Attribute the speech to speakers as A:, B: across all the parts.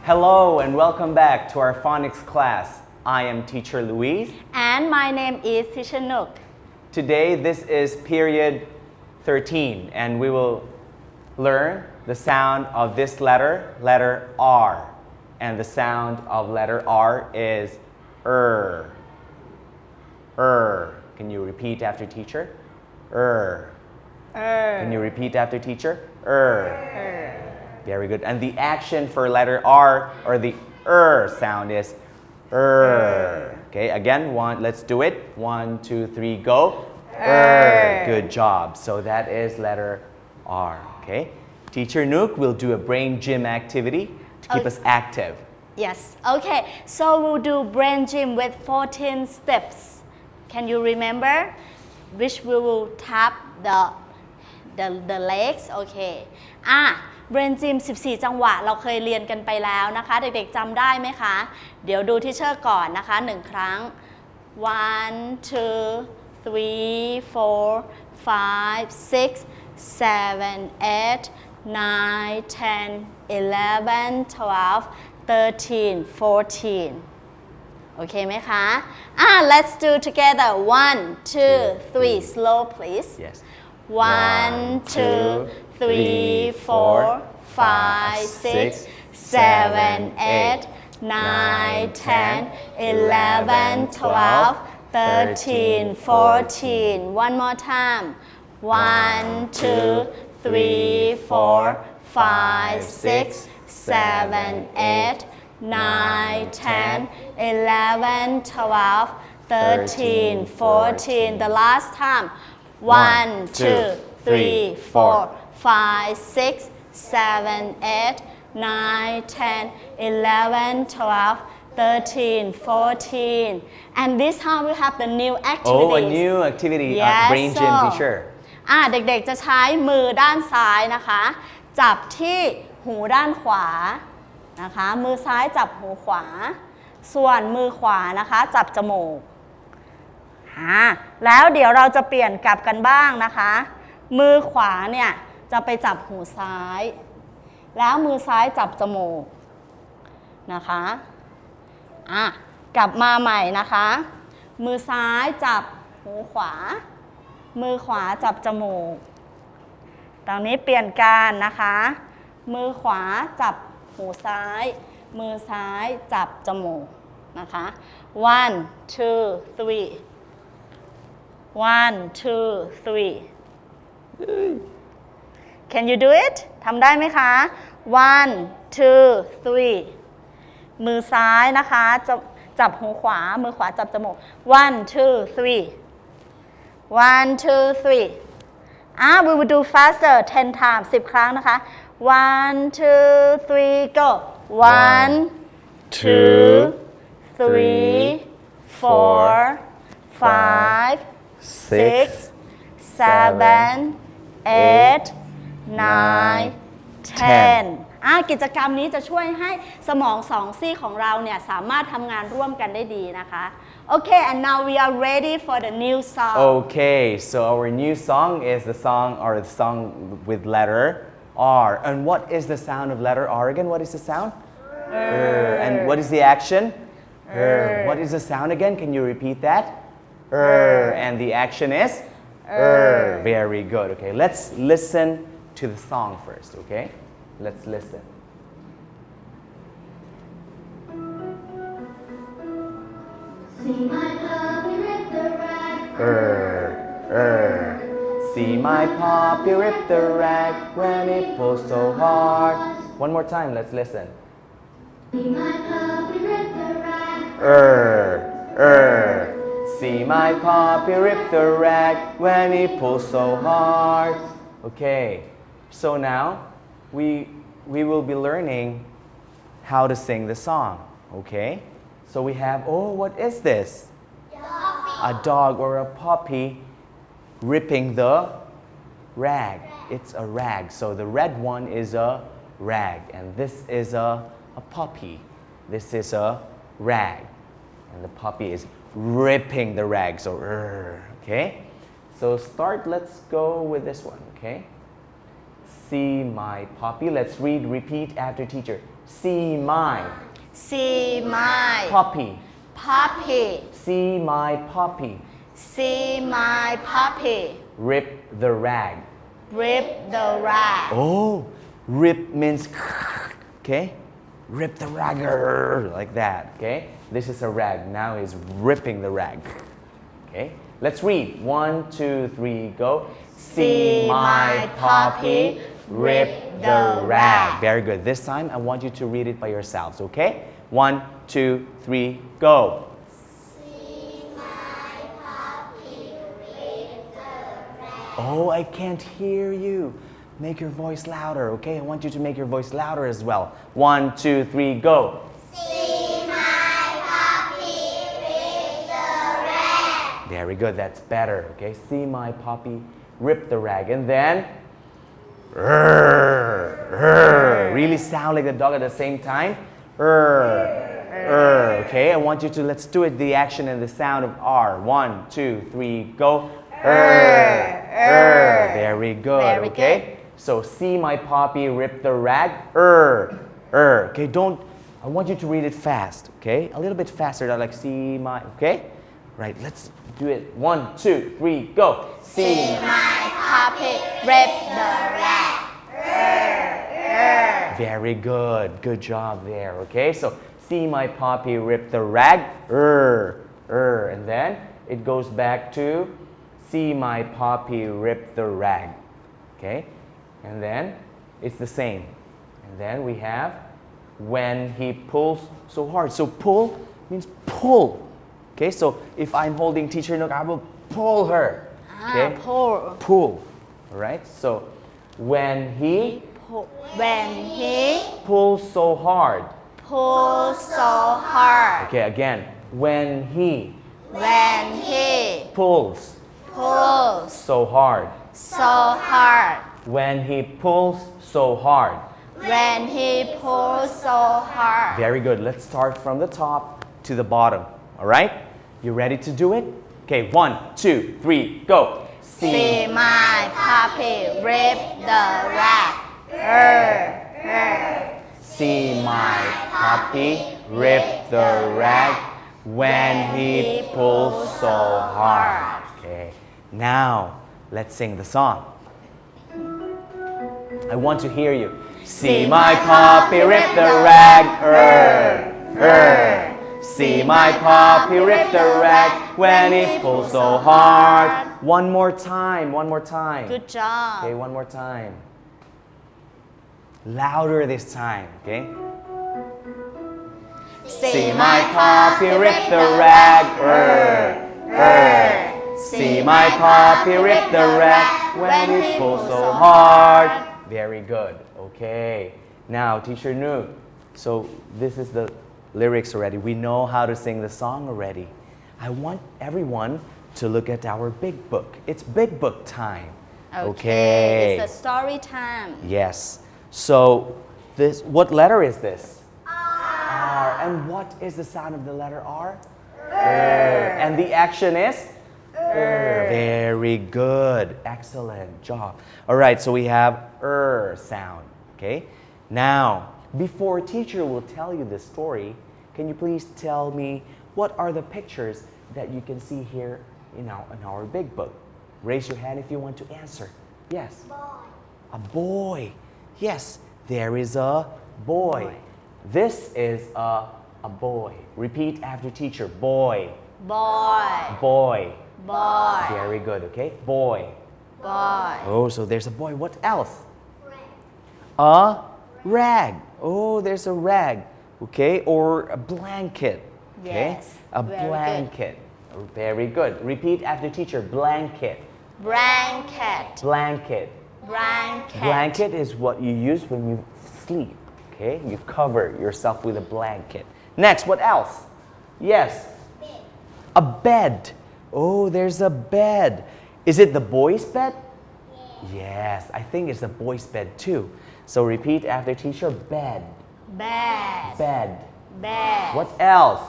A: Hello and welcome back to our phonics class. I am teacher Luis.
B: And my name is Teacher Nook.
A: Today this is period 13 and we will learn the sound of this letter R. And the sound of letter R is Can you repeat after teacher? Can you repeat after teacher? Very good. And the action for letter R or the sound is Okay, again, let's do it. 1, 2, 3, go. Good job. So that is letter R. Okay. Teacher Nook will do a brain gym activity to keep us active.
B: Yes. Okay. So we'll do brain gym with 14 steps. Can you remember? Which we will tap the legs. Okay. brain gym 14 จังหวะเราเคยเรียนกันไปแล้วนะคะเด็กๆจำได้ไหมคะเดี๋ยวดูที่เชอร์ก่อนนะคะ1ครั้ง 1 2 3 4 5 6 7 8 9 10 11 12 13 14โอเคไหมคะ let's do together 1 2 3 slow please
A: Yes.
B: 1 2 3 4 5 6 7 8 9 10 11 12 13 14 one more time 1 2 3 4 5 6 7 8 9 10 11 12 13 14 the last time 1 2 3 4 5 6 7 8 9 10 11 12 13 14 and this time we have the new activity.
A: Oh, a new activity.
B: Yes,
A: brain gym teacher.
B: เด็กๆจะใช้มือด้านซ้ายนะคะจับที่หูด้านขวานะคะมือซ้ายจับหูขวาส่วนมือขวานะคะจับจมูกแล้วเดี๋ยวเราจะเปลี่ยนกลับกันบ้างนะคะมือขวาเนี่ยจะไปจับหูซ้ายแล้วมือซ้ายจับจมูกนะคะกลับมาใหม่นะคะมือซ้ายจับหูขวามือขวาจับจมูกตอนนี้เปลี่ยนการนะคะมือขวาจับหูซ้ายมือซ้ายจับจมูกนะคะ 1 2 3 1 2 3 Can you do it ทำได้ไหมคะ 1 2 3 มือซ้ายนะคะจับหูขวามือขวาจับจมูก 1 2 3 1 2 3 we will do faster 10 times 10 ครั้งนะคะ 1 2 3 go 1 2 3 4 5 6 7 8 9 10 กิจกรรมนี้จะช่วยให้สมองสองซีกของเราเนี่ยสามารถทำงานร่วมกันได้ดีนะคะ Okay and now we are ready for the new song.
A: Okay, so our new song is the song with letter R. And what is the sound of letter R again? What is the sound? And what is the action? What is the sound again? Can you repeat that? And the action is? Very good. Okay, let's listen to the song first, okay? Let's listen.
C: See my puppy rip the rag.
A: See my puppy rip the rag when it pulls so hard. One more time, let's listen.
C: See my puppy rip the rag.
A: See my puppy rip the rag when he pulls so hard. Okay, so now we will be learning how to sing the song. Okay, so we have, what is this? A dog or a puppy ripping the rag. It's a rag. So the red one is a rag, and this is a puppy. This is a rag, and the puppy is ripping the rag. So, okay. So let's go with this one. Okay. See my puppy. Let's repeat after teacher. See my
B: See my
A: puppy.
B: puppy.
A: See my puppy.
B: See my puppy.
A: Rip the rag.
B: Rip the rag.
A: Oh, rip means okay. Rip the rag like that. Okay. This is a rag. Now he's ripping the rag. Okay. Let's read. 1, 2, 3, go.
B: See my puppy rip the rag.
A: Very good. This time I want you to read it by yourselves. Okay. 1, 2, 3, go. Oh, I can't hear you. Make your voice louder, okay? I want you to make your voice louder as well. 1, 2, 3, go.
C: See my puppy rip the rag.
A: Very good, that's better, okay? See my puppy rip the rag. And then, really sound like the dog at the same time. Okay, I want you to, let's do it, the action and the sound of R. 1, 2, 3, go. Very good,
B: Very
A: okay?
B: good.
A: So, see my puppy rip the rag. Okay, don't, I want you to read it fast, okay? A little bit faster, like see my, okay? Right, let's do it. 1, 2, 3, go.
B: See my puppy rip the rag.
A: Very good. Good job there, okay? So, see my puppy rip the rag. And then it goes back to see my puppy rip the rag. Okay? And then it's the same. And then we have when he pulls so hard. So pull means pull. Okay? So if I'm holding teacher Nook, I will pull her. Okay?
B: Pull.
A: Pull. All right? So when he pulls so hard.
B: Pull so hard.
A: Okay, again. When he
B: Pulls
A: so hard.
B: so hard.
A: When he pulls so hard.
B: When he pulls so hard.
A: Very good. Let's start from the top to the bottom. All right? You ready to do it? Okay, 1, 2, 3, go.
B: See my puppy rip the rag.
A: See my puppy rip the rag when he pulls so hard. Okay, now let's sing the song. I want to hear you. See my puppy rip the rag. See my puppy rip the rag when he pulls so hard. One more time, one more time.
B: Good job.
A: Okay, one more time. Louder this time, okay? See my puppy rip the rag. See my puppy rip the rag when he pulls so hard. Very good. Okay. Now, Teacher Nu. So this is the lyrics already. We know how to sing the song already. I want everyone to look at our big book. It's big book time. Okay.
B: It's the story time.
A: Yes. So this, what letter is this? R. And what is the sound of the letter R? And the action is? Very good. Excellent job. All right, so we have sound. Okay. Now, before teacher will tell you this story, can you please tell me what are the pictures that you can see here in our big book? Raise your hand if you want to answer. Yes. A boy. Yes, there is a boy. This is a boy. Repeat after teacher. Boy.
B: Boy.
A: Boy.
B: Boy.
A: Very good, okay? Boy.
B: Boy.
A: Oh, so there's a boy. What else? A rag. Oh, there's a rag. Okay? Or a blanket. Okay?
B: Yes,
A: A
B: very good.
A: blanket. Very good. Repeat after teacher. Blanket.
B: Blanket.
A: Blanket.
B: Blanket.
A: Blanket is what you use when you sleep. Okay? You cover yourself with a blanket. Next, what else? Yes. A bed. Oh, there's a bed. Is it the boy's bed? Yes, I think it's the boy's bed too. So repeat after teacher. Bed.
B: Bed.
A: Bed.
B: Bed.
A: What else?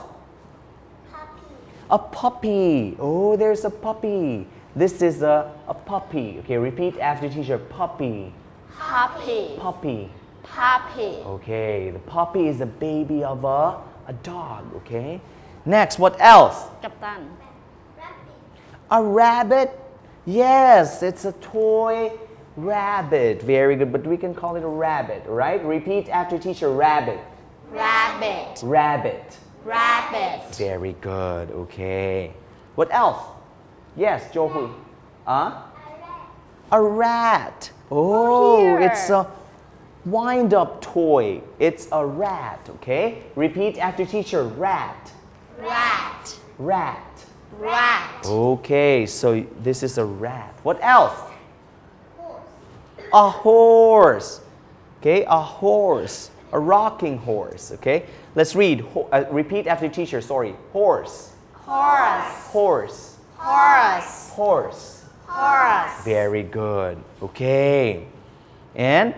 A: A puppy. Oh, there's a puppy. This is a puppy. Okay, repeat after teacher. Puppy.
B: puppy
A: Puppy.
B: puppy
A: Okay, the puppy is the baby of a dog. Okay. Next, what else?
B: กัปตัน
A: A rabbit. Yes, it's a toy rabbit. Very good, but we can call it a rabbit, right? Repeat after teacher. Rabbit.
B: rabbit
A: Rabbit.
B: rabbit
A: Very good. Okay. What else? Yes, Johui. A rat. Oh,
B: here.
A: it's a wind-up toy. It's a rat. Okay. Repeat after teacher. Rat.
B: rat
A: Rat.
B: rat
A: Okay, so this is a rat. What else? A horse. Okay, a horse. A rocking horse. Okay. Let's read. Repeat after teacher. Sorry. Horse.
B: horse
A: Horse.
B: horse
A: Horse.
B: horse
A: Very good. Okay. And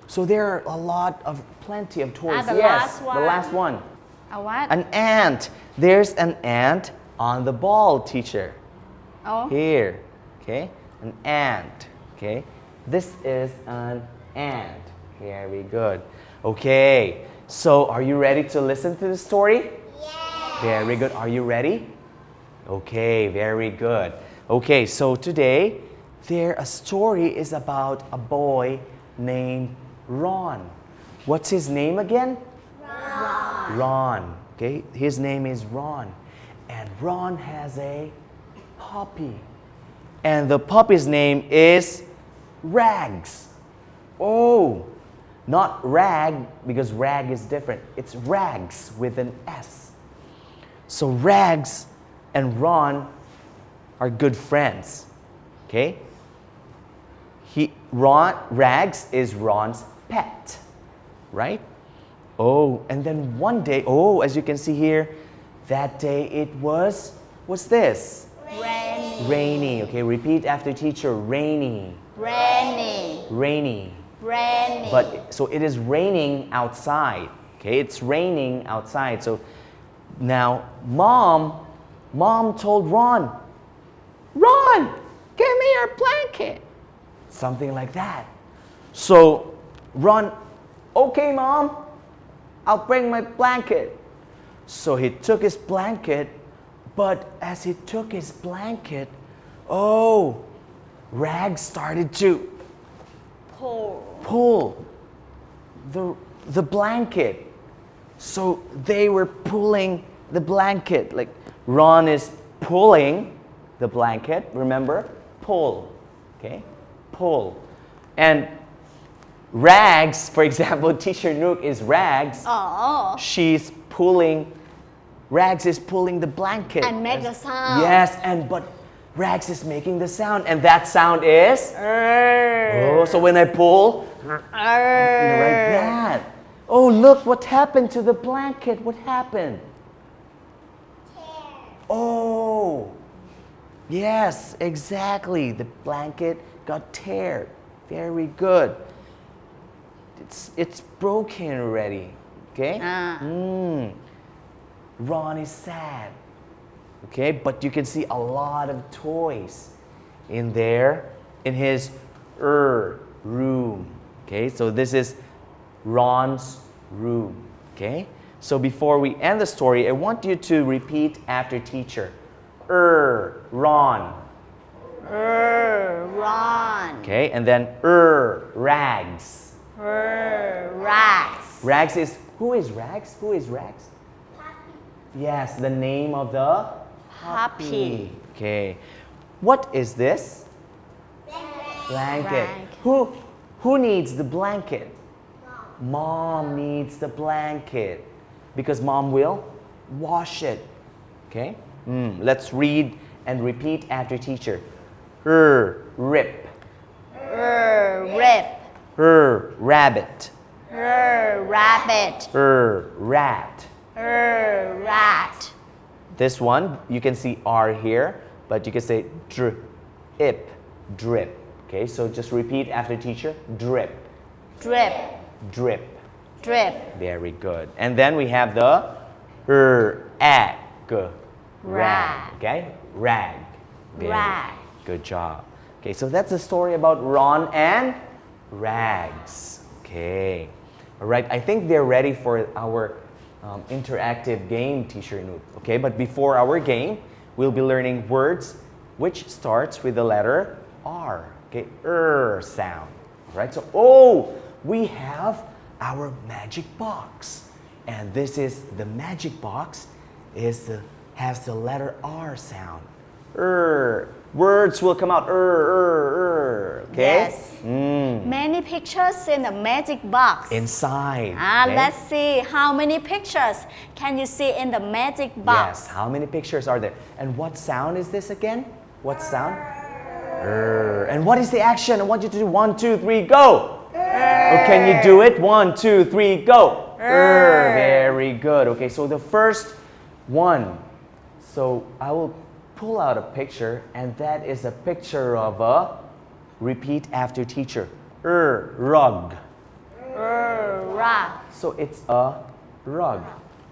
A: so there are a lot of plenty of toys.
B: the
A: Yes,
B: last
A: the
B: one.
A: last one.
B: เอาวัด
A: An ant. There's an ant on the ball, teacher.
B: เอา
A: Here. Okay. An ant. Okay. This is an ant. Very good. Okay. So are you ready to listen to the story? Yeah. Very good. Are you ready? Okay. Very good. Okay. So today, a story is about a boy named Ron. What's his name again? Ron. Okay. His name is Ron. And Ron has a puppy. And the puppy's name is Rags. Oh, not rag because rag is different. It's Rags with an S. So Rags and Ron are good friends. Okay? Rags is Ron's pet, right? Oh, and then one day, as you can see here, that day it was, what's this?
B: rainy
A: Rainy. Okay, repeat after teacher. Rainy.
B: rainy
A: Rainy.
B: rainy
A: But so it is raining outside. Okay, it's raining outside. So now mom told Ron, give me your blanket. Something like that. So Ron, okay, mom, I'll bring my blanket. So he took his blanket, but as he took his blanket, Rags started to pull the blanket. So they were pulling the blanket. Like Ron is pulling the blanket. Remember? Pull. Okay? Pull. And Rags, for example, teacher Nook is Rags.
B: อ๋อ
A: She's pulling. Rags is pulling the blanket.
B: And make the sound.
A: Yes, but Rags is making the sound, and that sound is. So when I pull, like that. Oh, look what happened to the blanket. What happened? Oh, yes, exactly. The blanket got teared. Very good. It's broken already. Okay? Ron is sad. Okay, but you can see a lot of toys in there in his room. Okay, so this is Ron's room. Okay, so before we end the story, I want you to repeat after teacher. Ron.
B: Ron
A: Okay, and then Rags.
B: rags
A: Rags is who is Rags? Who is Rags? Yes, the name of the
B: puppy
A: Okay. What is this? Blanket. Who needs the blanket? Mom needs the blanket because mom will wash it. Okay? Let's read and repeat after teacher. Rip.
B: rip
A: Rabbit.
B: rabbit
A: Rat.
B: rat
A: This one, you can see R here, but you can say drip. Okay, so just repeat after teacher. Drip.
B: drip
A: Drip.
B: drip
A: Very good. And then we have the rag. Okay? Rag. Very
B: Rag.
A: Good job. Okay, so that's the story about Ron and rags. Okay. All right. I think they're ready for our interactive game, Teacher Nut. Okay. But before our game, we'll be learning words which starts with the letter R. Okay. Sound. All right. So, we have our magic box. And this is the magic box has the letter R sound. Words will come out. Okay?
B: Yes. Many pictures in the magic box.
A: Inside. Okay?
B: Let's see how many pictures can you see in the magic box.
A: Yes. How many pictures are there? And what sound is this again? What sound? And what is the action? I want you to do 1, 2, 3, go. Can you do it? 1, 2, 3, go. Very good. Okay, so the first one. So I will pull out a picture, and that is a picture of a repeat after teacher. Rug.
B: Rug.
A: So it's a rug.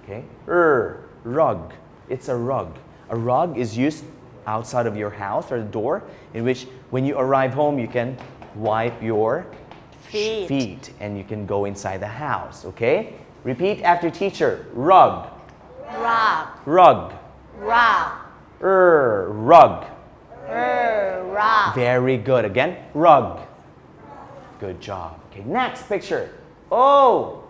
A: Okay. Rug. It's a rug. A rug is used outside of your house or the door, in which when you arrive home, you can wipe your feet and you can go inside the house. Okay. Repeat after teacher. Rug.
B: Rug.
A: Rug.
B: Rug.
A: Rug.
B: Rug.
A: Very good. Again, rug. Good job. Okay, next picture. Oh,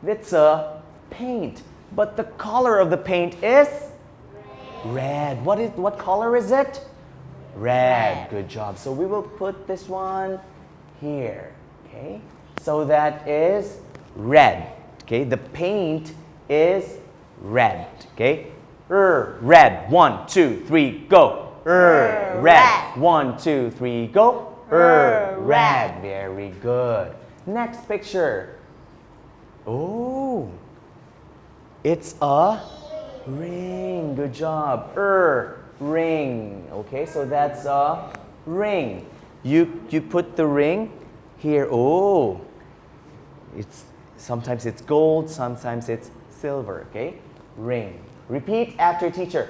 A: it's a paint, but the color of the paint is red. What color is it? Red. Good job. So we will put this one here. Okay. So that is red. Okay. The paint is red. Okay. Red. 1, 2, 3, go. Red. 1, 2, 3, go. Red. Very good. Next picture. Oh, it's a ring. Good job. Ring. Okay, so that's a ring. You put the ring here. Oh, sometimes it's gold, sometimes it's silver. Okay, ring. Repeat after teacher.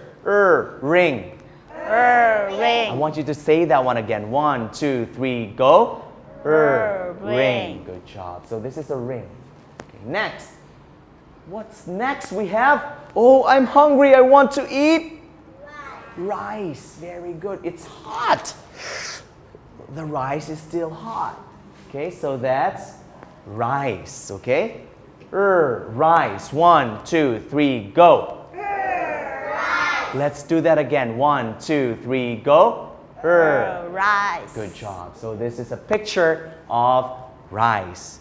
A: Ring.
B: Ring.
A: I want you to say that one again. 1, 2, 3, go. Ring. Good job. So this is a ring. Okay, next. What's next? We have, oh, I'm hungry. I want to eat rice. Very good. It's hot. The rice is still hot. Okay, so that's rice. Okay. Rice. 1, 2, 3, go. Let's do that again. 1, 2, 3, go.
B: Rice.
A: Good job. So this is a picture of rice.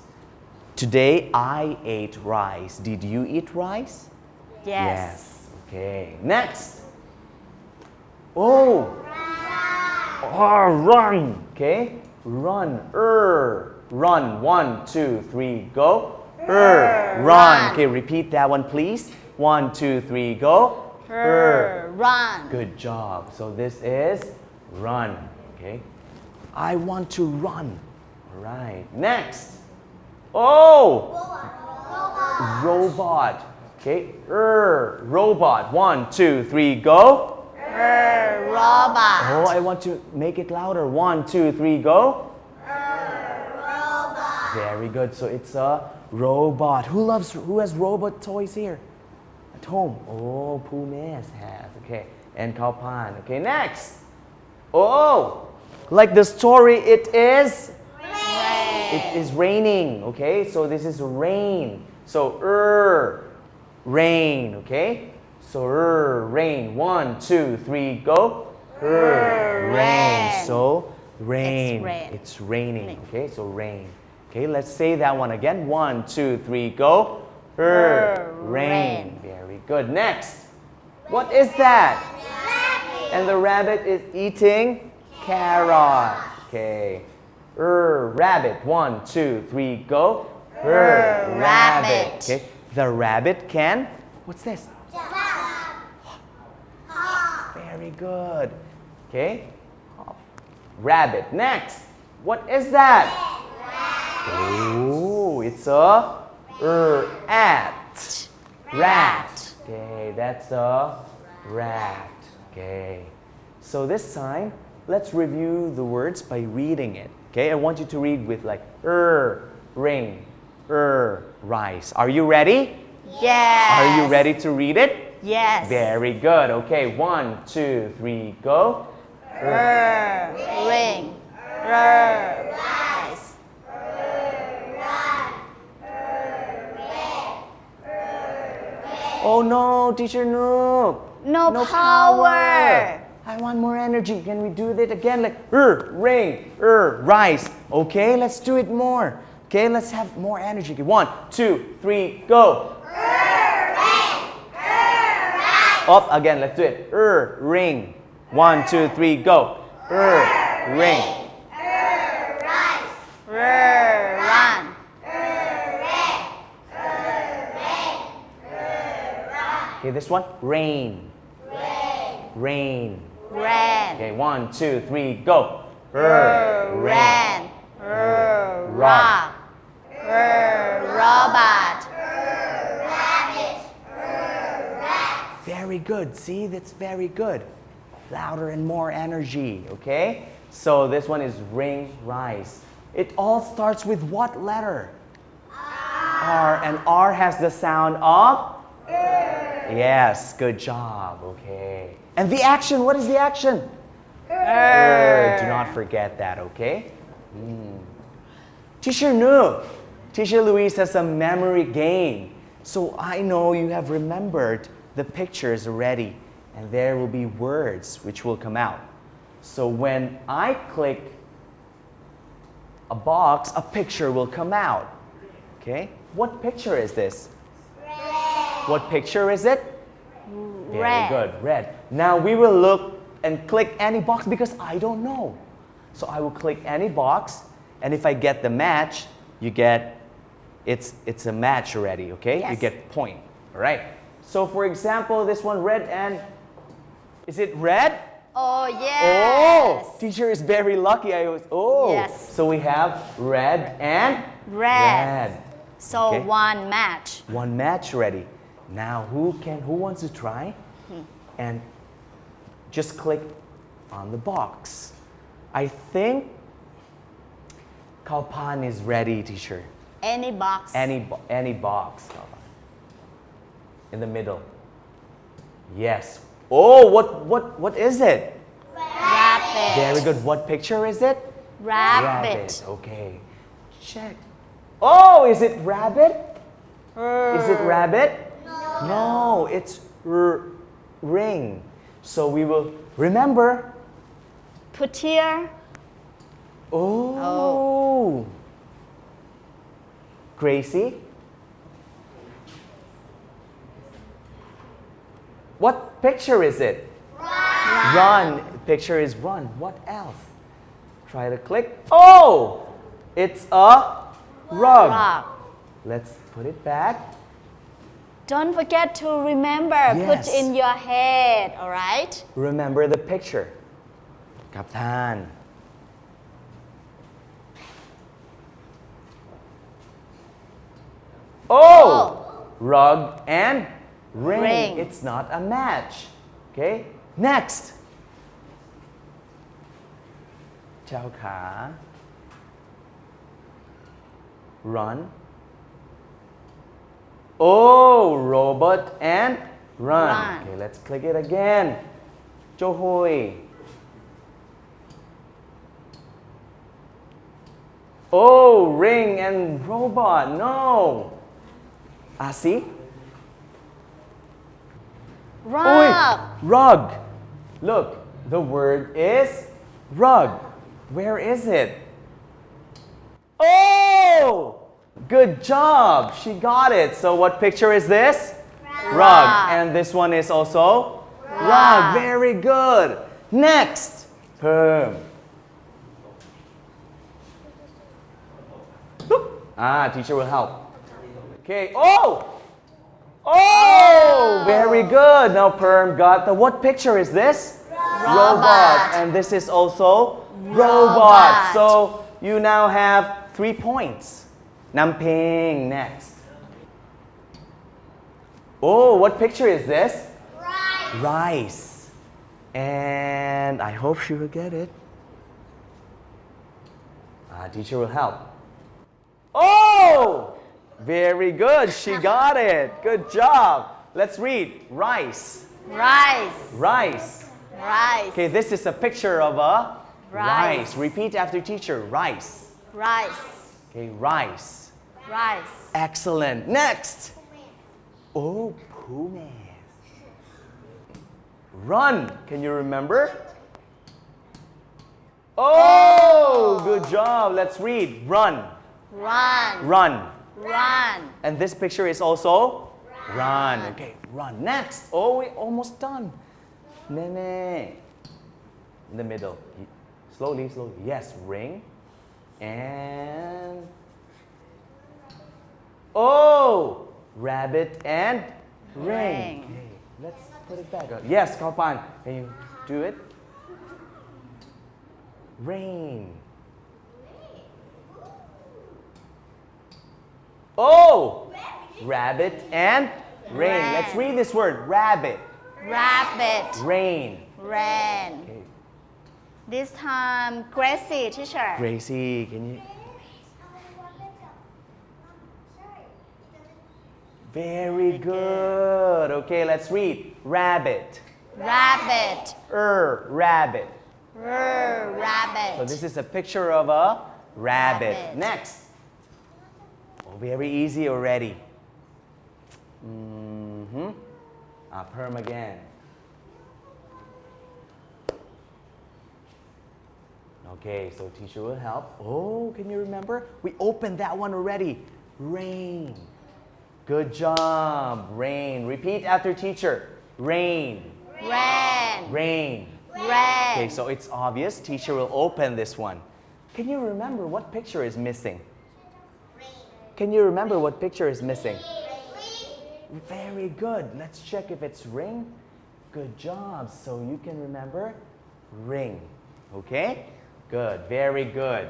A: Today I ate rice. Did you eat rice?
B: Yes.
A: Okay. Next. Oh. Run. Okay. Run. Run. 1, 2, 3, go. Run. Okay. Repeat that one, please. 1, 2, 3, go.
B: Run.
A: Good job. So this is run. Okay. I want to run. All right. Next. Oh. Robot. Okay. Robot. 1, 2, 3, go.
B: Robot.
A: Oh, I want to make it louder. 1, 2, 3, go.
B: Robot.
A: Very good. So it's a robot. Who has robot toys here? At home. Oh, Pumes has. Okay. And Kalpan. Okay, next. Oh, like the story, it is raining. Okay, so this is rain. So rain. Okay, so rain. 1, 2, 3, go. Rain. So rain. It's raining. Okay, so rain. Okay, let's say that one again. 1, 2, 3, go. Rain. Very good. Next. What is that? And the rabbit is eating carrot. Okay. Rabbit. 1, 2, 3, go. Rabbit. Okay. The rabbit can. What's this? Very good. Okay. Rabbit. Next. What is that? Oh, it's a rat. Okay, that's a rat. Okay. So this time, let's review the words by reading it. Okay, I want you to read with like ring, rice. Are you ready?
B: Yes.
A: Are you ready to read it?
B: Yes.
A: Very good. Okay, 1, 2, 3, go.
B: Ring. Rice.
A: Oh no, teacher, no.
B: No power.
A: I want more energy. Can we do that again? Like ring, rice. Okay, let's do it more. Okay, let's have more energy. Okay, 1, 2, 3, go. Up again, let's do it. Ring. 1, 2, 3, go. Ring.
B: Run.
A: Okay, this one. Rain. Rain.
B: Ran.
A: Okay, 1, 2, 3, go. Rain.
B: Ran. Rock. Robot.
A: Very good. See, that's very good. Louder and more energy. Okay? So this one is ring, rice. It all starts with what letter? R. And R has the sound of? Yes, good job. Okay. And the action, what is the action? Do not forget that, okay? Teacher Nu, Teacher Luis has a memory game. So I know you have remembered the pictures already. And there will be words which will come out. So when I click a box, a picture will come out. Okay? What picture is this? What picture is it? Very
B: Red.
A: good, red. Now we will look and click any box because I don't know. So I will click any box, and if I get the match, you get, it's a match already, okay?
B: Yes.
A: You get point, all right? So for example, this one red and, is it red?
B: Oh, yes.
A: Oh, teacher is very lucky.
B: Yes.
A: So we have red and
B: Red. So
A: Okay.
B: one match.
A: One match ready. Now who wants to try? And just click on the box. I think Kalpan is ready, teacher.
B: Any box.
A: Any box. Kalpan. In the middle. Yes. Oh, what is it?
B: Rabbit.
A: Very good. What picture is it?
B: Rabbit.
A: Okay. Check. Oh, is it rabbit? Is it rabbit? No, it's ring. So we will remember.
B: Put here.
A: Oh. Gracie. What picture is it? Run. Picture is run. What else? Try to click. Oh, it's a rug.
B: Rug.
A: Let's put it back.
B: Don't forget to remember.
A: Yes.
B: Put in your head. All right.
A: Remember the picture. Kaptan. Oh! Rug and ring. It's not a match. Okay? Next. Chao Ka. Run. Oh, robot and run. Okay, let's click it again. Jo Hui. Oh, ring and robot. No. See?
B: Rug.
A: Rug. Look, the word is rug. Where is it? Oh! Good job. She got it. So what picture is this? Rug. And this one is also rug. Very good. Next. Perm. Teacher will help. Okay. Oh! Oh! Very good. Now Perm got the, what picture is this? Robot. And this is also robot. So you now have 3 points. Namping next. Oh, what picture is this? Rice. And I hope she will get it. Teacher will help. Oh! Very good. She got it. Good job. Let's read. Rice.
B: rice
A: Rice.
B: rice
A: Okay, this is a picture of a
B: Rice.
A: Repeat after teacher. Rice.
B: rice
A: Okay, rice.
B: rice
A: Excellent. Next. Oh, pumas. Run. Can you remember? Oh, good job. Let's read. Run.
B: run
A: Run.
B: run
A: And this picture is also run. Okay, run. Next. Oh, we're almost done. Nene. In the middle. Slowly, slowly. Yes, ring. And. Oh! Rabbit and ring.
B: Ring.
A: Okay, let's put it back. Yes, Kaupan. Can you do it? Rain. Oh! Rabbit and rain.
B: Rain.
A: Let's read this word. Rabbit.
B: rabbit
A: Rain.
B: rain
A: Okay.
B: this time Gracie teacher
A: Gracie, can you? Very good. Okay, let's read. Rabbit.
B: rabbit
A: Rabbit.
B: rabbit
A: So this is a picture of a rabbit.
B: Rabbit.
A: Next. Oh, very easy already. Perm again. Okay, so teacher will help. Oh, can you remember? We opened that one already. Rain. Good job. Rain. Repeat after teacher. Rain.
B: rain
A: Rain.
B: rain
A: Okay, so it's obvious. Teacher will open this one. Can you remember what picture is missing? Can you remember what picture is missing? Very good. Let's check if it's ring. Good job. So you can remember ring. Okay? Good. Very good.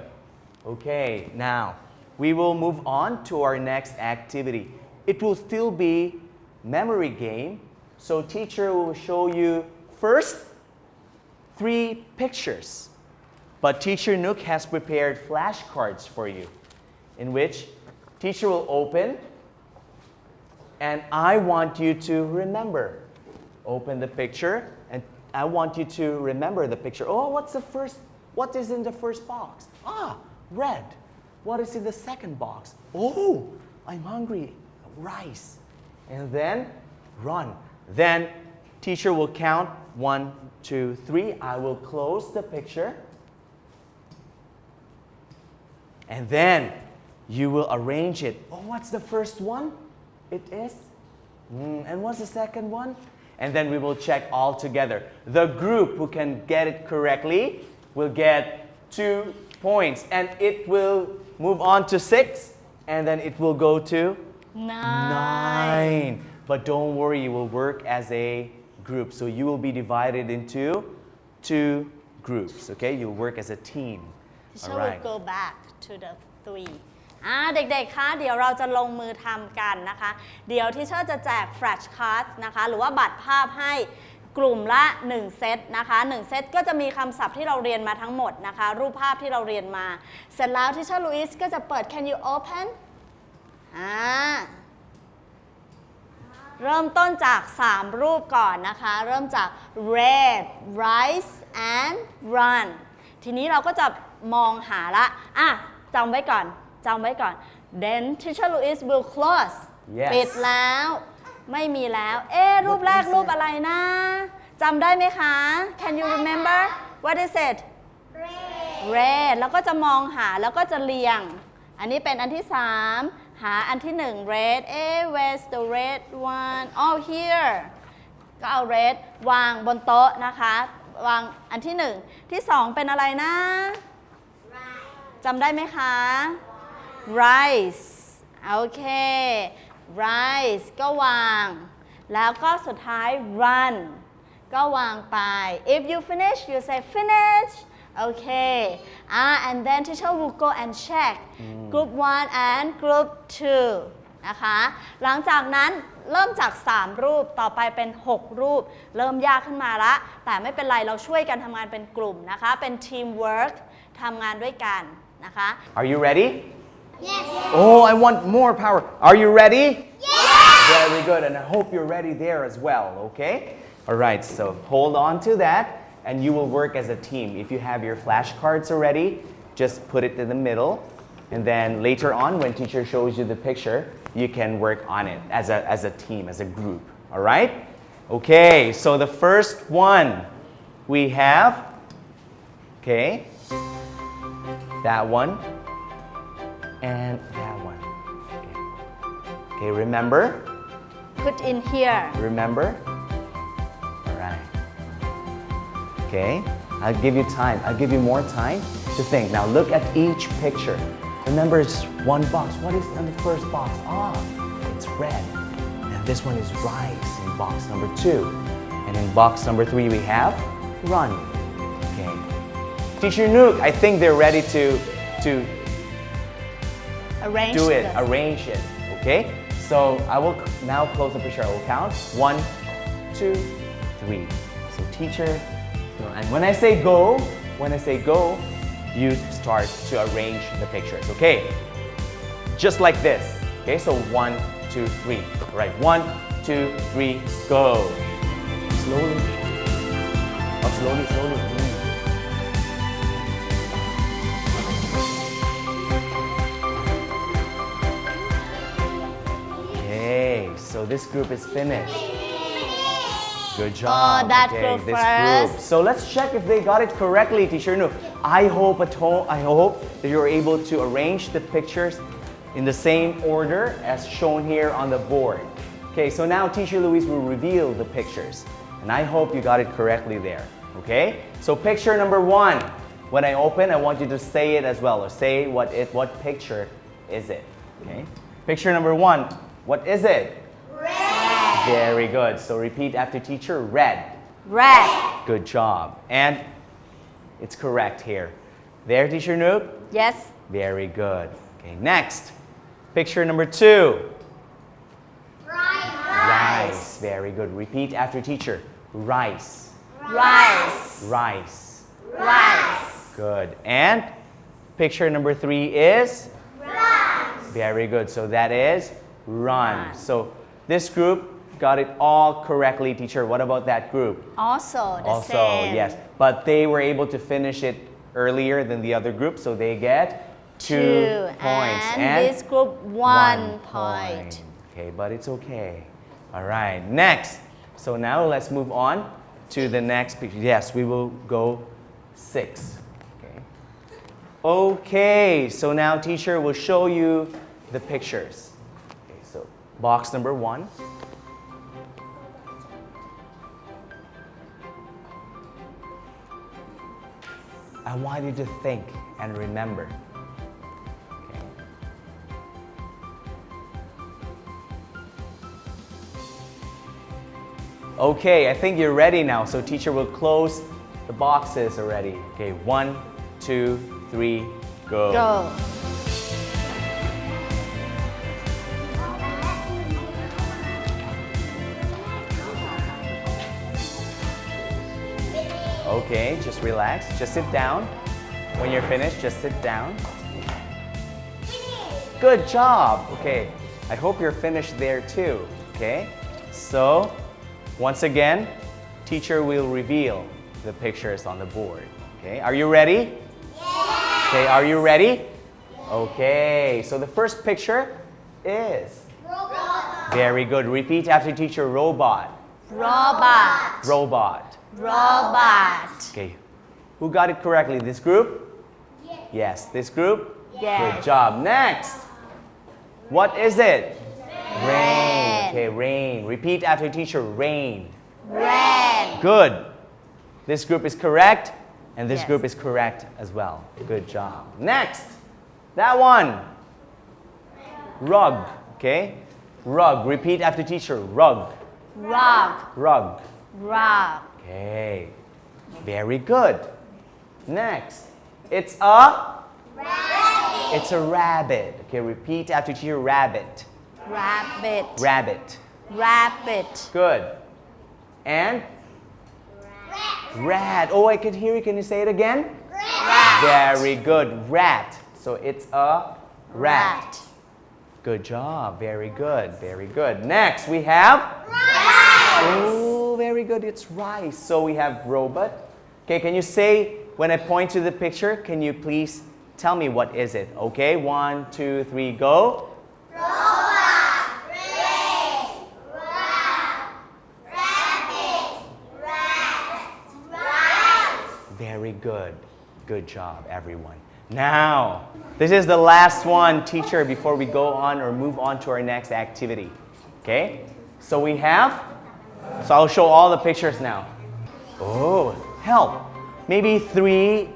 A: Okay, now we will move on to our next activity. It will still be memory game. So teacher will show you first 3 pictures. But teacher Nook has prepared flashcards for you in which teacher will open and I want you to remember. Open the picture and I want you to remember the picture. Oh, what is in the first box? Red. What is in the second box? Oh, I'm hungry. Rice. And then run. Then teacher will count 1, 2, 3. I will close the picture. And then you will arrange it. Oh, what's the first one? It is. And what's the second one? And then we will check all together. The group who can get it correctly will get 2 points. And it will move on to 6. And then it will go to 9. But don't worry, you will work as a group. So you will be divided into 2 groups. Okay? You'll work as a team.
B: Teacher will go back to the 3 เด็กๆ คะ เดี๋ยวเราจะลงมือทำกันนะคะ เดี๋ยวที่เชอร์จะแจก flash cards นะคะ หรือว่าบัตรภาพให้กลุ่มละ1เซตนะคะ1เซตก็จะมีคำศัพท์ที่เราเรียนมาทั้งหมดนะคะ รูปภาพที่เราเรียนมา เสร็จแล้วที่เชอร์ลุอิสก็จะเปิด Can you open เริ่มต้นจาก3รูปก่อนนะคะ เริ่มจาก red rice and run ทีนี้เราก็จะมองหาละจำไว้ก่อนthen teacher Louis will close ปิดแล้วไม่มีแล้วรูปแรกรูปอะไรนะจำได้ไหมคะ Can you remember what is it red แล้วก็จะมองหาแล้วก็จะเรียงอันนี้เป็นอันที่3หาอันที่1 red where's the red one oh here ก็เอา red วางบนโต๊ะนะคะวางอันที่1ที่2เป็นอะไรนะจำได้ไหมคะ rice โอเค rice ก็วางแล้วก็สุดท้าย run ก็วางไป if you finish you say finish okay and then teacher will go and check group 1 and group 2นะคะหลังจากนั้นเริ่มจาก3รูปต่อไปเป็น6รูปเริ่มยากขึ้นมาละแต่ไม่เป็นไรเราช่วยกันทำงานเป็นกลุ่มนะคะเป็น teamwork ทำงานด้วยกัน นะคะ
A: Are you ready? Yes. Oh, I want more power. Are you ready? Yes. Very good. And I hope you're ready there as well, okay? All right, so hold on to that and you will work as a team. If you have your flashcards already, just put it in the middle. And then later on, when teacher shows you the picture, you can work on it as a team, as a group. All right? Okay, so the first one we have, okay, that one and that one. Okay, remember?
B: Put in here
A: Remember? All right. Okay, I'll give you time. I'll give you more time to think. Now look at each picture. Remember, it's one box. What is in the first box? Ah, it's red. And this one is rice in box number 2. And in box number 3 we have run. Okay. Teacher Nook, I think they're ready to
B: arrange
A: do it,
B: this.
A: arrange it. Okay? So I will now close the picture. I will count 1, 2, 3. So teacher, and when I say go, you start to arrange the pictures. Okay? Just like this. Okay? So 1, 2, 3. All right. 1, 2, 3, go. Slowly. Oh, slowly. Okay, so this group is finished. Good job.
B: that
A: okay,
B: group
A: this
B: first.
A: group. So let's check if they got it correctly, Teacher Nu. I hope that you're able to arrange the pictures in the same order as shown here on the board. Okay, so now Teacher Luis will reveal the pictures. And I hope you got it correctly there. Okay? So picture number 1. When I open, I want you to say it as well, or say what picture is it. Okay? Picture number 1. What is it?
C: Red.
A: Very good. So repeat after teacher, red.
B: Red.
A: Good job. And it's correct here. There, Teacher Nook?
B: Yes.
A: Very good. Okay, next. Picture number 2. Rice. Very good. Repeat after teacher. Rice.
B: Rice.
A: Rice.
B: Rice.
A: Good. And picture number 3 is?
C: Run.
A: Very good. So that is run. So this group got it all correctly, teacher. What about that group?
B: Also the same.
A: Yes. But they were able to finish it earlier than the other group, so they get 2 points.
B: And this group 1 point.
A: Okay, but it's okay. All right, next. So now let's move on to the next picture. Yes, we will go 6. Okay. Okay, so now teacher will show you the pictures. Okay, so box number 1. I want you to think and remember. Okay. Okay, I think you're ready now. So teacher will close the boxes already. Okay, 1, 2, 3, go.
B: Go.
A: Okay, just relax. Just sit down. When you're finished, just sit down. Good job. Okay, I hope you're finished there too. Okay, so once again, teacher will reveal the pictures on the board. Okay, are you ready?
C: Yes.
A: Okay, are you ready? Okay, so the first picture is?
C: Robot.
A: Very good. Repeat after teacher, robot.
B: Robot.
A: Robot.
B: Robot.
A: Okay, who got it correctly? This group? Yes, this group?
B: Yes.
A: Good job. Next, what is it? Rain. Okay, rain. Repeat after teacher, rain.
B: Rain.
A: Good. This group is correct, and this
B: Yes.
A: group is correct as well. Good job. Next, that one. Rug. Okay, rug. Repeat after teacher, rug.
B: Rug.
A: Rug.
B: Rug.
A: Okay, very good. Next, it's a?
C: Rabbit.
A: It's a rabbit. Okay, repeat after teacher, rabbit.
B: Rabbit.
A: Rabbit.
B: Rabbit.
A: Good. And? Rat. Oh, I could hear you. Can you say it again?
C: Rat.
A: Very good. Rat. So it's a rat. Good job. Very good. Very good. Next, we have rice. Oh, very good. It's rice. So we have robot. Okay, can you say, when I point to the picture, can you please tell me what is it? Okay, 1, 2, 3, go.
C: Robot, race, rat, rabbit, rat, rice.
A: Very good. Good job, everyone. Now, this is the last one, teacher, before we go on or move on to our next activity. Okay? So we have, so I'll show all the pictures now. Oh, help. Maybe three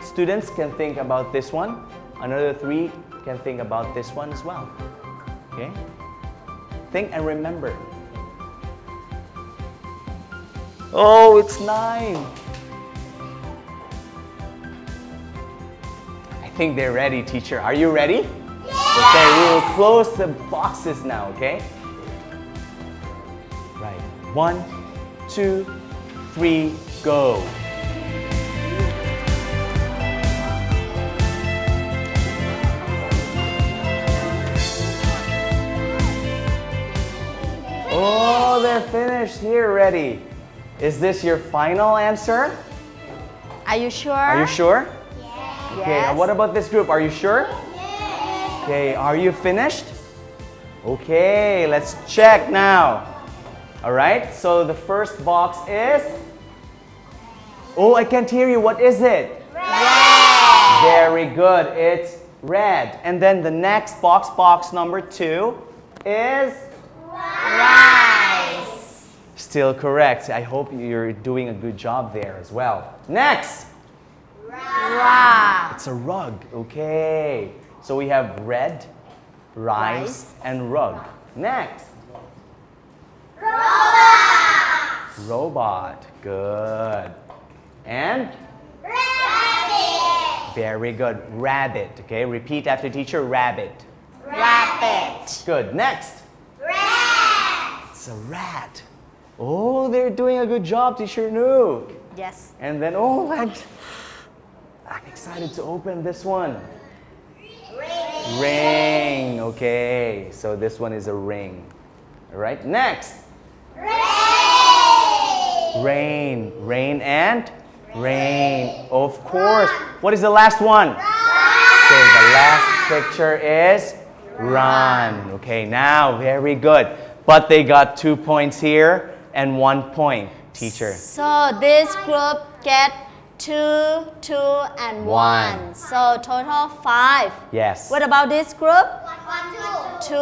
A: students can think about this one. Another 3 can think about this one as well. Okay? Think and remember. Oh, it's 9. I think they're ready, teacher. Are you ready? Yes. Okay, we will close the boxes now, okay? Right. 1, 2, 3, go. Oh, they're finished here, ready. Is this your final answer?
B: Are you sure?
A: Are you sure? Okay,
B: Yes.
A: what about this group? Are you sure?
C: Yes.
A: Okay, are you finished? Okay, let's check now. All right, so the first box is... Oh, I can't hear you. What is it?
C: Red.
A: Very good. It's red. And then the next box, box number 2, is...
C: Rice.
A: Still correct. I hope you're doing a good job there as well. Next.
B: Wow.
A: It's a rug. Okay. So we have red, rice, and rug. Next.
C: Robot.
A: Robot. Good. And?
C: Rabbit.
A: Very good. Rabbit. Okay. Repeat after teacher. Rabbit.
B: Rabbit.
A: Good. Next.
C: Rat.
A: It's a rat. Oh, they're doing a good job, teacher Nu.
B: Yes.
A: And then, oh, I'm excited to open this one. Ring. Okay, so this one is a ring. All right, next. Rain. Rain and rain. Of course. What is the last one? Okay, the last picture is run. Okay, now, very good. But they got 2 points here and 1 point, teacher.
B: So this group get 2, 2, and 1. So total 5.
A: Yes.
B: What about this group?
C: 1, 2.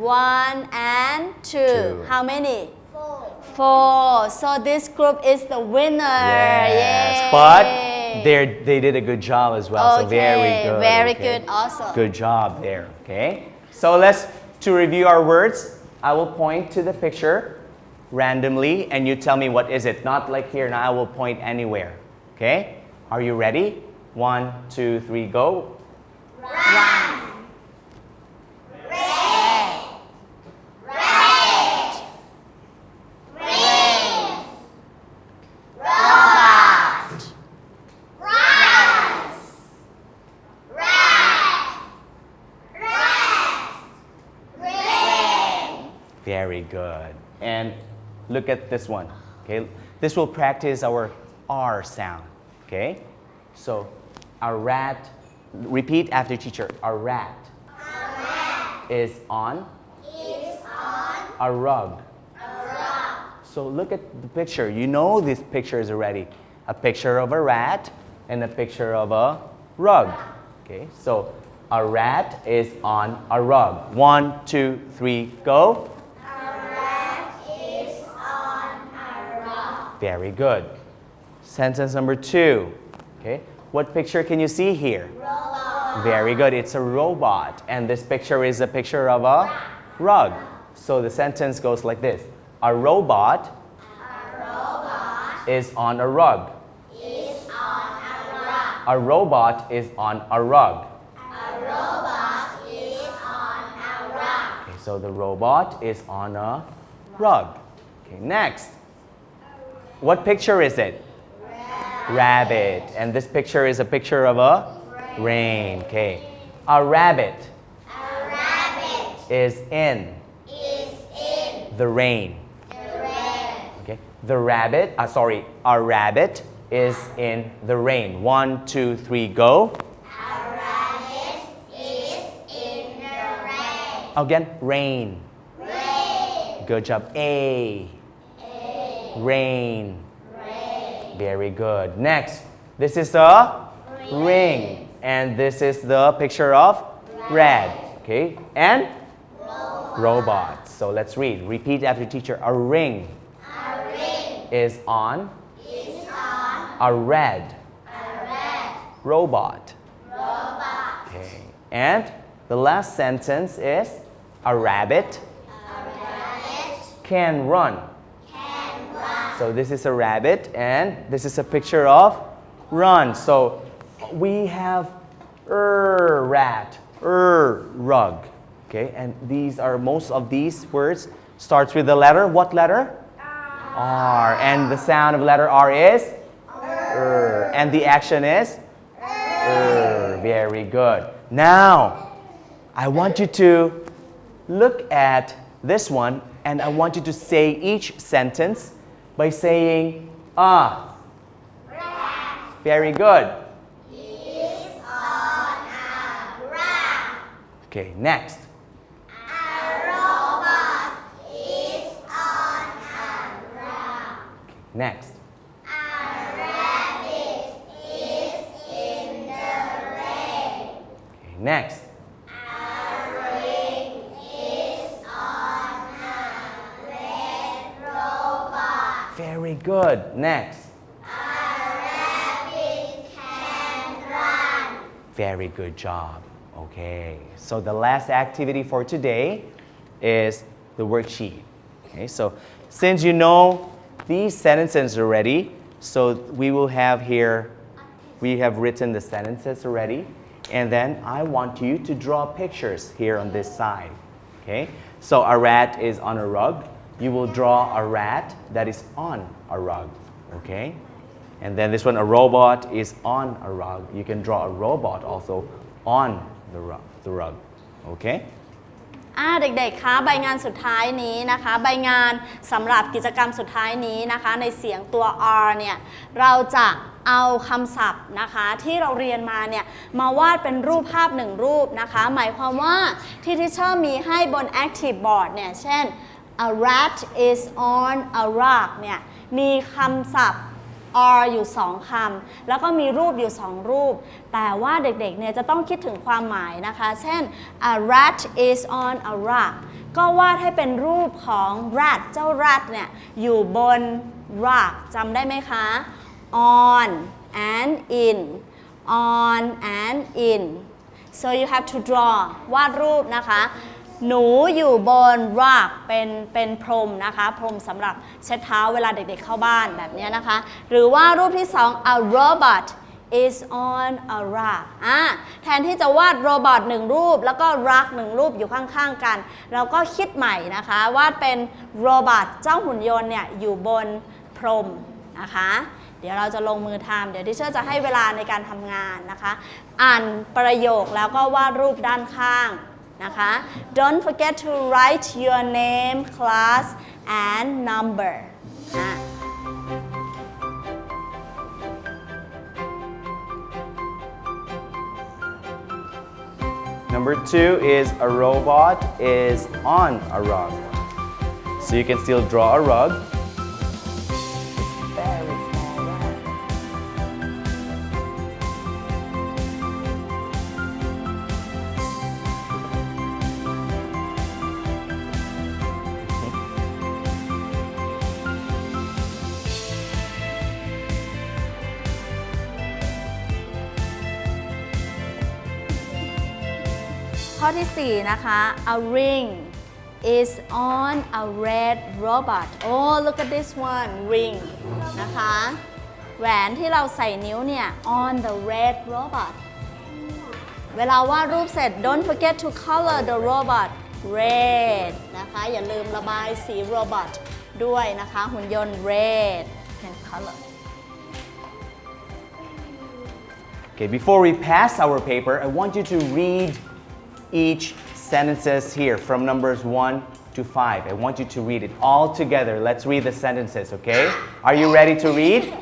B: 1, and 2.
A: Two.
B: How many?
C: 4.
B: 4. So this group is the winner.
A: Yes,
B: Yay.
A: but they did a good job as well. So very good.
B: Very
A: okay.
B: good also.
A: Good job there. Okay. So to review our words, I will point to the picture randomly and you tell me what is it. Not like here. Now I will point anywhere. Okay. Are you ready? 1, 2, 3, go.
C: Run. Red. Rabbit. Rain. Robot. Rice. Rat. Rain.
A: Very good. And look at this one. Okay. This will practice our R sound. Okay. So a rat. Repeat after teacher. A rat. Is on a rug. So look at the picture. You know these pictures already. A picture of a rat and a picture of a rug. Okay, so a rat is on a rug. 1, 2, 3, go.
C: A rat is on a rug.
A: Very good. Sentence number 2. Okay, what picture can you see here?
C: Robot.
A: Very good. It's a robot. And this picture is a picture of a rug. So the sentence goes like this. A robot is on a rug.
C: Is on a rug.
A: A robot is on a rug.
C: A robot is on a rug.
A: Okay, so the robot is on a rug. Okay, next. What picture is it? rabbit. And this picture is a picture of a rain. Okay. A rabbit is in the rain. Okay. The rabbit, a rabbit is in the rain. 1, 2, 3, go.
C: A rabbit is in the rain.
A: Again, rain. Good job. A. Rain. Very good. Next, this is a ring. And this is the picture of red. Okay. And robot. So let's read. Repeat after teacher. A ring is on a red robot. Okay. And the last sentence is a rabbit can run. So this is a rabbit and this is a picture of run. So we have rat, rug. Okay, and these are most of these words starts with the letter. What letter? R. And the sound of letter R is and the action is Very good. Now, I want you to look at this one and I want you to say each sentence by saying Very good.
C: He's on a rack.
A: Okay, next.
C: A robot is on a rack.
A: Next.
C: A rabbit is in the rain.
A: Okay, next.
C: A ring is on a red robot.
A: Very good. Next. Very good job. Okay, so the last activity for today is the worksheet. Okay, so since you know these sentences already, so we will have here, we have written the sentences already, and then I want you to draw pictures here on this side. Okay, so a rat is on a rug. You will draw a rat that is on a rug. Okay. And then this one, a robot is on a rug. You can draw a robot also on the rug. Okay?
B: เด็กๆ คะใบงานสุดท้ายนี้นะคะใบงานสำหรับกิจกรรมสุดท้ายนี้นะคะในเสียงตัว R เนี่ยเราจะเอาคำศัพท์นะคะที่เราเรียนมาเนี่ยมาวาดเป็นรูปภาพหนึ่งรูปนะคะหมายความว่าที่ทิเชอร์มีให้บน Active Board เนี่ยเช่น a rat is on a rug เนี่ยมีคำศัพท์ R อยู่2คำแล้วก็มีรูปอยู่2รูปแต่ว่าเด็กๆเนี่ยจะต้องคิดถึงความหมายนะคะเช่น a rat is on a rug ก็วาดให้เป็นรูปของ rat เจ้า rat เนี่ยอยู่บน rug จำได้ไหมคะ on and in on and in so you have to draw วาดรูปนะคะหนูอยู่บน rug เป็นพรมนะคะพรมสำหรับเช็ดเท้าเวลาเด็กๆเข้าบ้านแบบนี้นะคะหรือว่ารูปที่2 a robot is on a rug แทนที่จะวาดโรบอท1รูปแล้วก็ rug 1รูปอยู่ข้างๆกันเราก็คิดใหม่นะคะวาดเป็นโรบอทเจ้าหุ่นยนต์เนี่ยอยู่บนพรมนะคะเดี๋ยวเราจะลงมือทำเดี๋ยวทิเชอร์จะให้เวลาในการทำงานนะคะอ่านประโยคแล้วก็วาดรูปด้านข้างนะคะ Don't forget to write your name, class and number.
A: Number 2 is a robot is on a rug. So you can still draw a rug. Very small rug.
B: ข้อที่4นะคะ a ring is on a red robot oh look at this one ring นะคะแหวนที่เราใส่นิ้วเนี่ย on the red robot เวลาวาดรูปเสร็จ don't forget to color the robot red นะคะอย่าลืมระบายสีโรบอทด้วยนะคะหุ่นยนต์ red and color
A: Okay, before we pass our paper, I want you to read each sentences here from numbers 1 to 5. I want you to read it all together. Let's read the sentences, okay? Are you ready to read?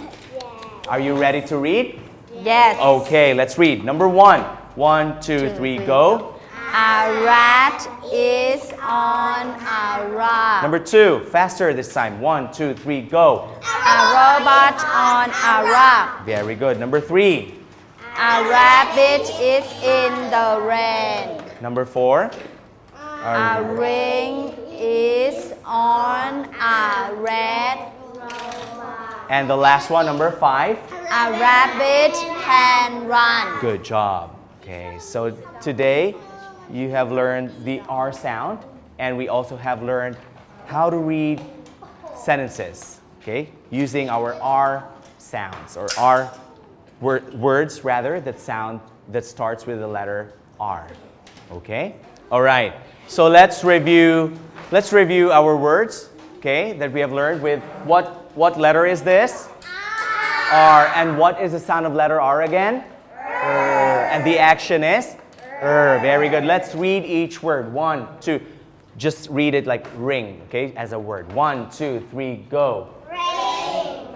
A: Are you ready to read?
B: Yes.
A: Okay, let's read. Number 1. 1, 2, 3, go.
B: A rat is on a rock.
A: Number 2, faster this time. 1, 2, 3, go.
B: A robot on a rock.
A: Very good. Number 3.
B: A rabbit is in the rain.
A: Number 4.
B: A ring is on a red.
A: And the last one, number 5.
B: A rabbit can run.
A: Good job. Okay, so today you have learned the R sound, and we also have learned how to read sentences, okay, using our R sounds, or R words rather, that starts with the letter R. Okay? All right. So let's review our words, okay, that we have learned with what letter is this? R. And what is the sound of letter R again? And the action is? Very good. Let's read each word. 1, 2. Just read it like ring, okay, as a word. 1, 2, 3, go.
C: Ring,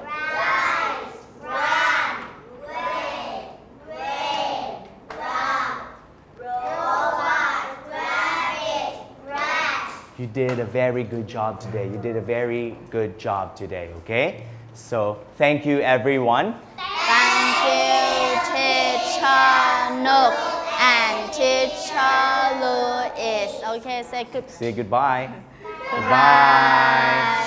C: rise, run, rain, rock, robot, rabbit, rat.
A: You did a very good job today. You did a very good job today, okay? So, thank you everyone.
B: Thank you, Teacher Nook and Teacher Louis. Okay, say good.
A: Say goodbye.
B: Goodbye.